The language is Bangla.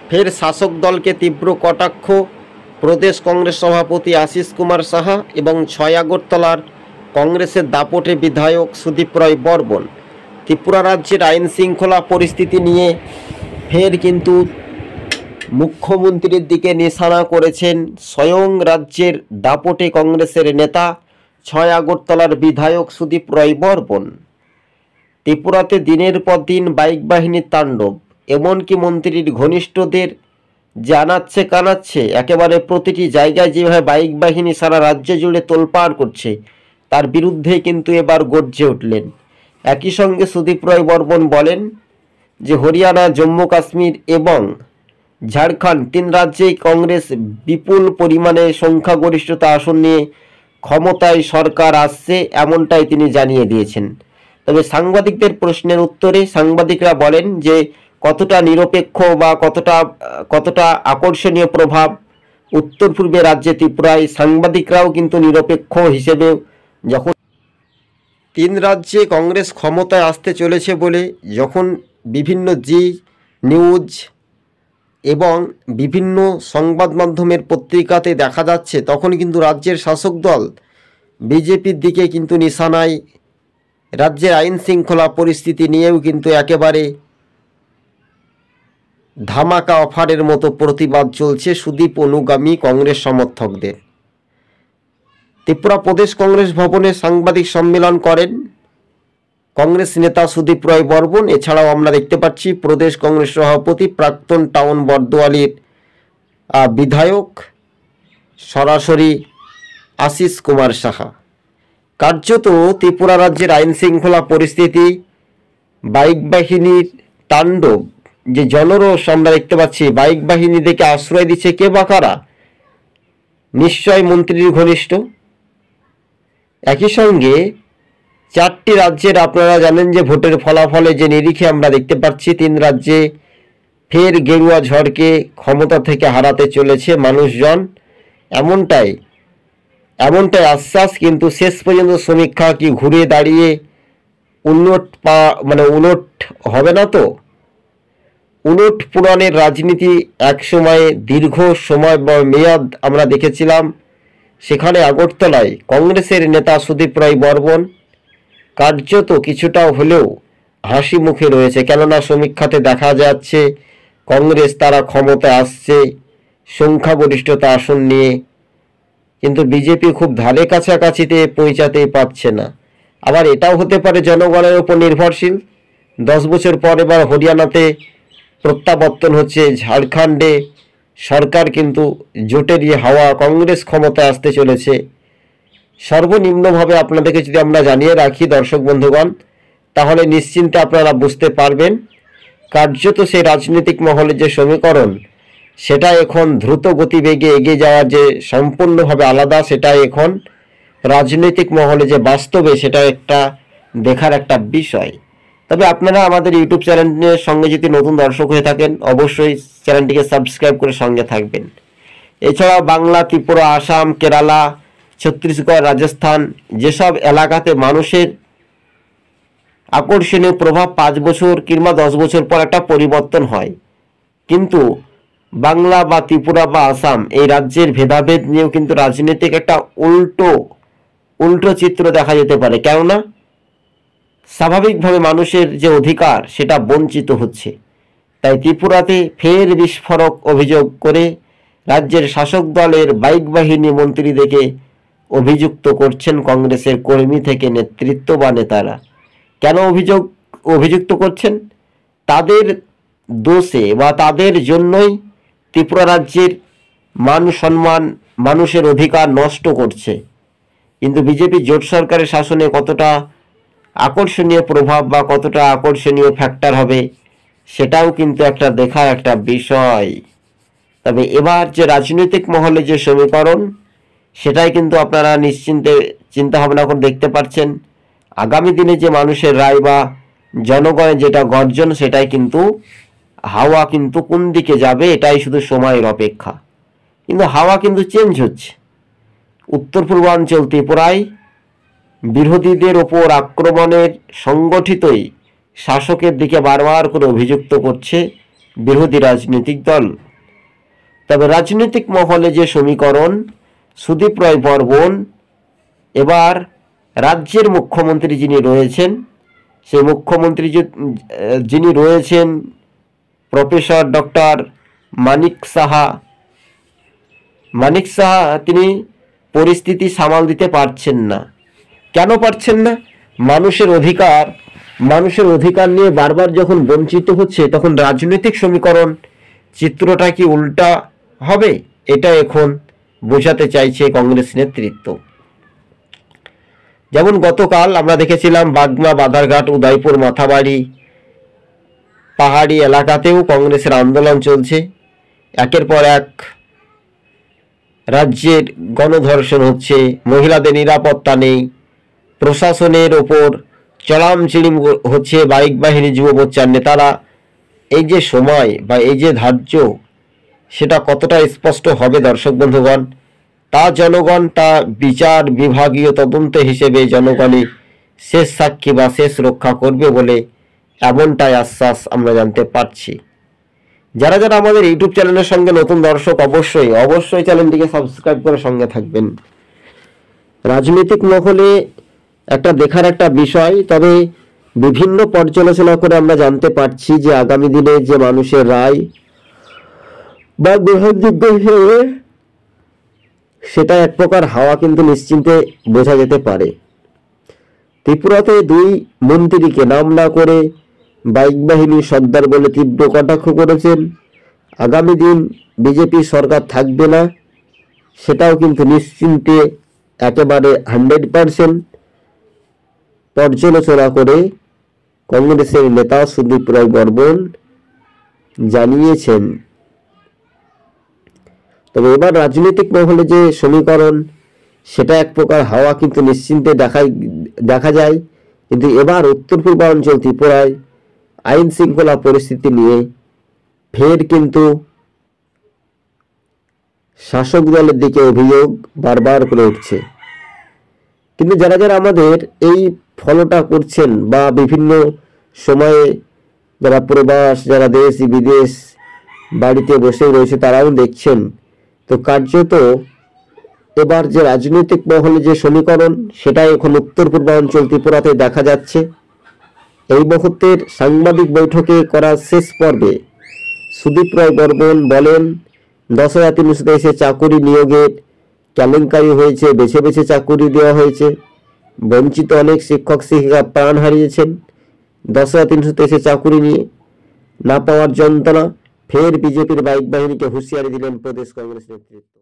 ফের শাসক দলকে তীব্র কটাক্ষ প্রদেশ কংগ্রেস সভাপতি আশিস কুমার সাহা এবং 6 আগরতলার কংগ্রেসের দাপটে বিধায়ক সুদীপ রায় বর্মন। ত্রিপুরা রাজ্যের আইন শৃঙ্খলা পরিস্থিতি নিয়ে ফের কিন্তু মুখ্যমন্ত্রীর দিকে নিশানা করেছেন স্বয়ং রাজ্যের দাপটে কংগ্রেসের নেতা 6 আগরতলার বিধায়ক সুদীপ রায় বর্মন। ত্রিপুরাতে দিনের পর দিন বাইক বাহিনীর তাণ্ডব, এমনকি মন্ত্রীর ঘনিষ্ঠদের জানাচ্ছে কানাচ্ছে একেবারে প্রতিটি জায়গায় যেভাবে বাইক বাহিনী সারা রাজ্য জুড়ে তোলপাড় করছে, তার বিরুদ্ধে কিন্তু এবার গর্জে উঠলেন। একই সঙ্গে সুদীপ রায় বর্মন বলেন যে হরিয়ানা, জম্মু কাশ্মীর এবং ঝাড়খণ্ড 3 রাজ্যেই কংগ্রেস বিপুল পরিমাণে সংখ্যাগরিষ্ঠতা আসন নিয়ে ক্ষমতায় সরকার আসছে, এমনটাই তিনি জানিয়ে দিয়েছেন। তবে সাংবাদিকদের প্রশ্নের উত্তরে সাংবাদিকরা বলেন যে কতটা নিরপেক্ষ বা কতটা আকর্ষণীয় প্রভাব উত্তর পূর্বে রাজ্যে ত্রিপুরায়, সাংবাদিকরাও কিন্তু নিরপেক্ষ হিসেবে যখন 3 রাজ্যে কংগ্রেস ক্ষমতায় আসতে চলেছে বলে যখন বিভিন্ন জি নিউজ এবং বিভিন্ন সংবাদ মাধ্যমের পত্রিকাতে দেখা যাচ্ছে, তখন কিন্তু রাজ্যের শাসক দল বিজেপির দিকে কিন্তু নিশানায় রাজ্যের আইন শৃঙ্খলা পরিস্থিতি নিয়েও কিন্তু একেবারে ধামাকা অফারের মতো প্রতিবাদ চলছে সুদীপ অনুগামী কংগ্রেস সমর্থকদের। ত্রিপুরা প্রদেশ কংগ্রেস ভবনে সাংবাদিক সম্মেলন করেন কংগ্রেস নেতা সুদীপ রায় বর্মন। এছাড়াও আমরা দেখতে পাচ্ছি প্রদেশ কংগ্রেস সভাপতি প্রাক্তন টাউন বর্দোয়ালির বিধায়ক সরাসরি আশিস কুমার সাহা। কার্যত ত্রিপুরা রাজ্যের আইন শৃঙ্খলা পরিস্থিতি, বাইক বাহিনীর তাণ্ডব, যে জনরোষ আমরা দেখতে পাচ্ছি, বাইক বাহিনী দেখে আশ্রয় দিচ্ছে কে বা কারা? নিশ্চয় মন্ত্রীর ঘনিষ্ঠ। একই সঙ্গে 4টি রাজ্যের আপনারা জানেন যে ভোটের ফলাফলে যে নিরিখে আমরা দেখতে পাচ্ছি 3 রাজ্যে ফের গেরুয়া ঝড়কে ক্ষমতা থেকে হারাতে চলেছে মানুষজন, এমনটাই আশ্বাস। কিন্তু শেষ পর্যন্ত সমীক্ষা কি ঘুরে দাঁড়িয়ে উলট হবে না তো? উলট পুরাণের রাজনীতি এক সময়ে দীর্ঘ সময় বা মেয়াদ আমরা দেখেছিলাম। সেখানে আগরতলায় কংগ্রেসের নেতা সুদীপ রায় বর্মন কার্যত কিছুটা হলেও হাসি মুখে রয়েছে, কেননা সমীক্ষাতে দেখা যাচ্ছে কংগ্রেস তারা ক্ষমতায় আসছে সংখ্যাগরিষ্ঠতা আসন নিয়ে, কিন্তু বিজেপি খুব ধারে কাছাকাছিতে পৌঁছাতেই পারছে না। আবার এটাও হতে পারে জনগণের উপর নির্ভরশীল। 10 বছর পর এবার হরিয়ানাতে প্রত্যাবর্তন হচ্ছে, ঝাড়খণ্ডে সরকার কিন্তু জোটেরই হাওয়া, কংগ্রেস ক্ষমতায় আসতে চলেছে। সর্বনিম্নভাবে আপনাদেরকে যদি আমরা জানিয়ে রাখি দর্শক বন্ধুগণ, তাহলে নিশ্চিন্তে আপনারা বুঝতে পারবেন কার্যত সেই রাজনৈতিক মহলের যে সমীকরণ, সেটা এখন দ্রুত গতিবেগে এগিয়ে যাওয়া যে সম্পূর্ণভাবে আলাদা, সেটা এখন রাজনৈতিক মহলে যে বাস্তবে সেটা একটা দেখার একটা বিষয়। তবে আপনারা আমাদের ইউটিউব চ্যানেলের সঙ্গে যদি নতুন দর্শক হয়ে থাকেন, অবশ্যই চ্যানেলটিকে সাবস্ক্রাইব করে সঙ্গে থাকবেন। এছাড়াও বাংলা, ত্রিপুরা, আসাম, কেরালা, ছত্তিশগড়, রাজস্থান যেসব এলাকাতে মানুষের আকর্ষণীয় প্রভাব 5 বছর কিংবা 10 বছর পর একটা পরিবর্তন হয়, কিন্তু বাংলা বা ত্রিপুরা বা আসাম এই রাজ্যের ভেদাভেদ নিয়েও কিন্তু রাজনৈতিক একটা উল্টো চিত্র দেখা যেতে পারে, কেননা স্বাভাবিকভাবে মানুষের যে অধিকার সেটা বঞ্চিত হচ্ছে। তাই ত্রিপুরাতে ফের বিস্ফোরক অভিযোগ করে রাজ্যের শাসক দলের বাইক বাহিনী মন্ত্রীদেরকে অভিযুক্ত করছেন কংগ্রেসের কর্মী থেকে নেতৃত্ব বা নেতারা। কেন অভিযুক্ত করছেন? তাদের দোষে বা তাদের জন্যই ত্রিপুরা রাজ্যের মান সম্মান, মানুষের অধিকার নষ্ট করছে। কিন্তু বিজেপি জোট সরকারের শাসনে কতটা আকর্ষণীয় প্রভাব বা কতটা আকর্ষণীয় ফ্যাক্টর হবে, সেটাও কিন্তু একটা দেখার একটা বিষয়। তবে এবার যে রাজনৈতিক মহলে যে সমীকরণ, সেটাই কিন্তু আপনারা নিশ্চিন্তে চিন্তা ভাবনা করে দেখতে পাচ্ছেন। আগামী দিনে যে মানুষের রায় বা জনগণের যেটা গর্জন, সেটাই কিন্তু হাওয়া কিন্তু কোন দিকে যাবে এটাই শুধু সময়ের অপেক্ষা। কিন্তু হাওয়া কিন্তু চেঞ্জ হচ্ছে। উত্তর পূর্বাঞ্চল ত্রিপুরায় বিরোধীদের ওপর আক্রমণের সংগঠিতই শাসকের দিকে বারবার করে অভিযুক্ত করছে বিরোধী রাজনৈতিক দল। তবে রাজনৈতিক মহলে যে সমীকরণ, সুদীপ রায় বর্মন এবার রাজ্যের মুখ্যমন্ত্রী যিনি রয়েছেন, সেই মুখ্যমন্ত্রী যিনি রয়েছেন প্রফেসর ডক্টর মানিক সাহা, তিনি পরিস্থিতি সামাল দিতে পারছেন না। কেন পারছেন না? মানুষের অধিকার নিয়ে বারবার যখন বঞ্চিত হচ্ছে, তখন রাজনৈতিক সমীকরণ চিত্রটা কি উল্টা হবে? এটা এখন বোঝাতে চাইছে কংগ্রেস নেতৃত্ব। যেমন গতকাল আমরা দেখেছিলাম বাগমা, বাধারঘাট, উদয়পুর, মাথাবাড়ি পাহাড়ি এলাকাতেও কংগ্রেসের আন্দোলন চলছে। একের পর এক রাজ্যের গণধর্ষণ হচ্ছে, মহিলাদের নিরাপত্তা নেই, প্রশাসনের ওপর চড়ামচিড়ি হচ্ছে বাইক বাহিনী, যুব মোর্চার নেতারা। এই যে সময় বা এই যে ধার্য, সেটা কতটা স্পষ্ট হবে দর্শক বন্ধুগণ, তা বিচার বিভাগীয় তদন্ত হিসেবে জনগণই শেষ সাক্ষী বা শেষ রক্ষা করবে বলে এমনটাই আশ্বাস আমরা জানতে পারছি। যারা আমাদের ইউটিউব চ্যানেলের সঙ্গে নতুন দর্শক, অবশ্যই চ্যানেলটিকে সাবস্ক্রাইব করে সঙ্গে থাকবেন। রাজনৈতিক মহলে একটা দেখার একটা বিষয়, তবে বিভিন্ন পর্যালোচনা করে আমরা জানতে পারছি যে আগামী দিনে যে মানুষের রায় বা গ্রহণযোগ্য হিসেবে, সেটা এক প্রকার হাওয়া কিন্তু নিশ্চিন্তে বোঝা যেতে পারে। ত্রিপুরাতে 2 মন্ত্রীকে নাম না করে বাইক বাহিনী সর্দার বলে তীব্র কটাক্ষ করেছেন। আগামী দিন বিজেপি সরকার থাকবে না, সেটাও কিন্তু নিশ্চিন্তে একেবারে 100% পর্যালোচনা করে কংগ্রেসের নেতা সুদীপ রায় বর্মন জানিয়েছেন। তবে এবার রাজনৈতিক মহলে যে সমীকরণ, সেটা এক প্রকার হাওয়া কিন্তু নিশ্চিন্তে দেখা যায়। কিন্তু এবার উত্তর পূর্বাঞ্চল ত্রিপুরায় আইন শৃঙ্খলা পরিস্থিতি নিয়ে ফের কিন্তু শাসক দলের দিকে অভিযোগ বারবার করে উঠছে। কিন্তু যারা আমাদের এই ফলোটা করছেন বা বিভিন্ন সময়ে যারা প্রবাস, যারা দেশ বিদেশ বাড়িতে বসে রয়েছে, তারাও দেখছেন। তো কার্যত এবার যে রাজনৈতিক মহলে যে সমীকরণ, সেটাই এখন উত্তর পূর্বাঞ্চল ত্রিপুরাতে দেখা যাচ্ছে। এই মুহূর্তের সাংবাদিক বৈঠকে করা শেষ পর্বে সুদীপ রায় বর্মন বলেন, 10,323 চাকুরি নিয়োগের কেলেঙ্কারি হয়েছে, বেছে বেছে চাকুরি দেওয়া হয়েছে, বঞ্চিত অনেক শিক্ষক শিক্ষিকা প্রাণ হারিয়েছেন। 10,323 চাকুরি নিয়ে না পাওয়ার যন্ত্রণা, ফের বিজেপির বাইক বাহিনীকে হুঁশিয়ারি দিলেন প্রদেশ কংগ্রেস নেতৃত্ব।